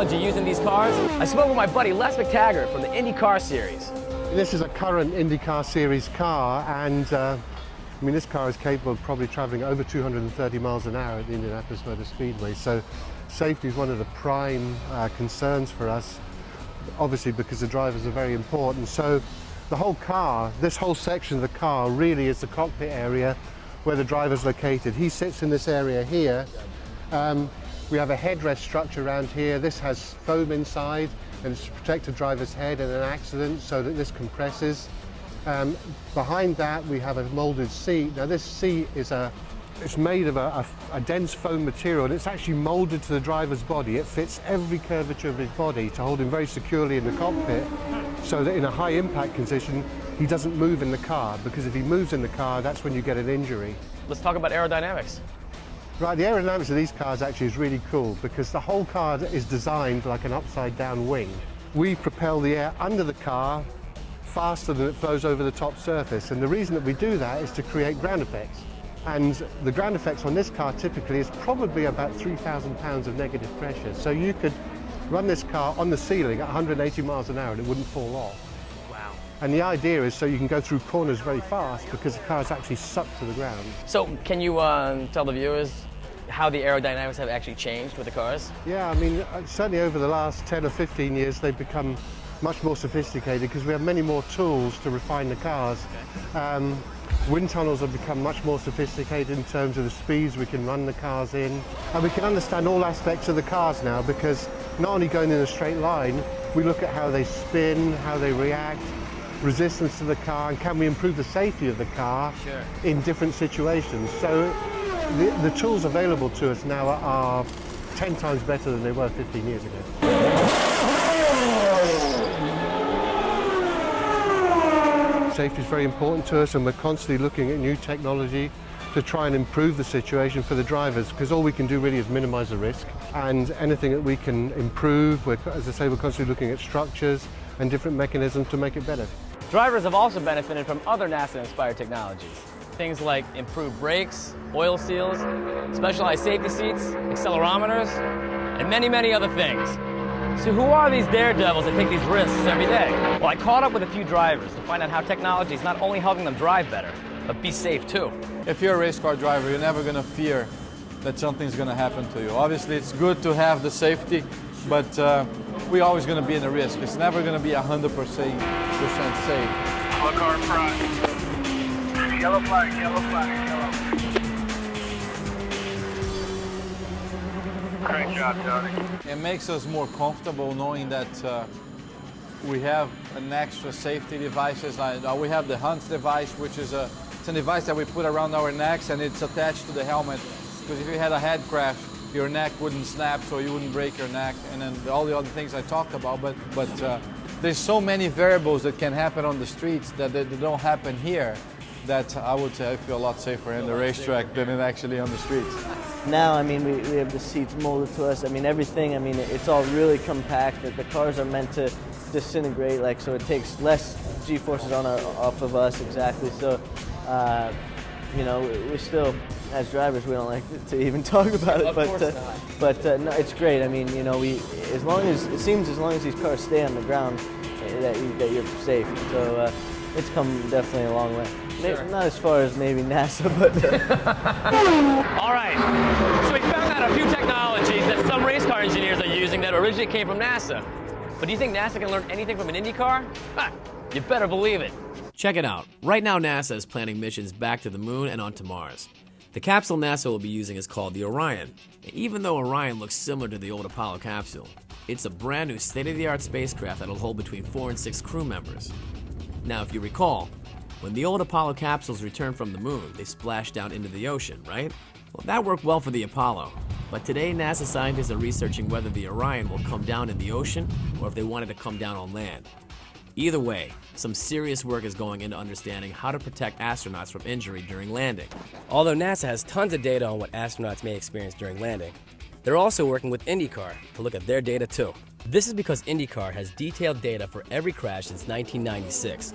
technology used in these cars, I spoke with my buddy Les McTaggart from the IndyCar series. This is a current IndyCar series car, and I mean, this car is capable of probably traveling over 230 miles an hour at the Indianapolis Motor Speedway. So safety is one of the prime concerns for us, obviously because the drivers are very important. So the whole car, this whole section of the car really is the cockpit area where the driver's located. He sits in this area here. We have a headrest structure around here. This has foam inside and it's to protect the driver's head in an accident so that this compresses. Behind that we have a molded seat. Now this seat is it's made of a dense foam material, and it's actually molded to the driver's body. It fits every curvature of his body to hold him very securely in the cockpit, so that in a high impact condition he doesn't move in the car, because if he moves in the car, that's when you get an injury. Let's talk about aerodynamics. Right, the aerodynamics of these cars actually is really cool because the whole car is designed like an upside down wing. We propel the air under the car faster than it flows over the top surface, and the reason that we do that is to create ground effects. And the ground effects on this car typically is probably about 3,000 pounds of negative pressure. So you could run this car on the ceiling at 180 miles an hour and it wouldn't fall off. Wow. And the idea is so you can go through corners very fast because the car is actually sucked to the ground. So can you tell the viewers how the aerodynamics have actually changed with the cars? Yeah, I mean, certainly over the last 10 or 15 years, they've become much more sophisticated because we have many more tools to refine the cars. Okay. Wind tunnels have become much more sophisticated in terms of the speeds we can run the cars in. And we can understand all aspects of the cars now because not only going in a straight line, we look at how they spin, how they react, resistance to the car, and can we improve the safety of the car in different situations. So the tools available to us now are 10 times better than they were 15 years ago. Safety is very important to us, and we're constantly looking at new technology to try and improve the situation for the drivers, because all we can do really is minimize the risk, and anything that we can improve, as I say, we're constantly looking at structures and different mechanisms to make it better. Drivers have also benefited from other NASA-inspired technologies. Things like improved brakes, oil seals, specialized safety seats, accelerometers, and many, many other things. So who are these daredevils that take these risks every day? Well, I caught up with a few drivers to find out how technology is not only helping them drive better, but be safe too. If you're a race car driver, you're never going to fear that something's going to happen to you. Obviously, it's good to have the safety, but we're always going to be in a risk. It's never going to be 100% safe. Yellow car in front. Yellow flag, yellow flag, yellow. Great job, Tony. It makes us more comfortable knowing that we have an extra safety devices. We have the Hunt device, which is it's a device that we put around our necks, and it's attached to the helmet. Because if you had a head crash, your neck wouldn't snap, so you wouldn't break your neck, and then all the other things I talked about. But there's so many variables that can happen on the streets that don't happen here, that I would say I feel a lot safer in the racetrack than actually on the streets. Now, I mean, we have the seats molded to us. I mean, everything, I mean, it's all really compact. The cars are meant to disintegrate, like, so it takes less G-forces off of us, exactly. So, you know, we still, as drivers, we don't like to even talk about it, but no, it's great. I mean, you know, as long as these cars stay on the ground, that you're safe. So it's come definitely a long way. Sure. Not as far as maybe NASA, but... All right, so we found out a few technologies that some race car engineers are using that originally came from NASA. But do you think NASA can learn anything from an Indy car? You better believe it. Check it out. Right now, NASA is planning missions back to the moon and onto Mars. The capsule NASA will be using is called the Orion. And even though Orion looks similar to the old Apollo capsule, it's a brand new state-of-the-art spacecraft that'll hold between 4 and 6 crew members. Now, if you recall, when the old Apollo capsules returned from the moon, they splashed down into the ocean, right? Well, that worked well for the Apollo. But today, NASA scientists are researching whether the Orion will come down in the ocean or if they wanted to come down on land. Either way, some serious work is going into understanding how to protect astronauts from injury during landing. Although NASA has tons of data on what astronauts may experience during landing, they're also working with IndyCar to look at their data too. This is because IndyCar has detailed data for every crash since 1996.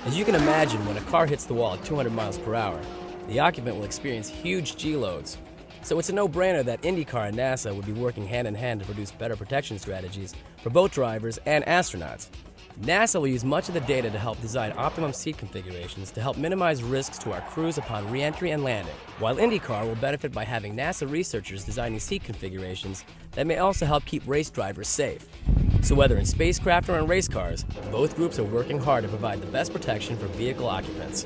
As you can imagine, when a car hits the wall at 200 miles per hour, the occupant will experience huge G-loads. So it's a no-brainer that IndyCar and NASA would be working hand-in-hand to produce better protection strategies for both drivers and astronauts. NASA will use much of the data to help design optimum seat configurations to help minimize risks to our crews upon re-entry and landing, while IndyCar will benefit by having NASA researchers designing seat configurations that may also help keep race drivers safe. So whether in spacecraft or in race cars, both groups are working hard to provide the best protection for vehicle occupants.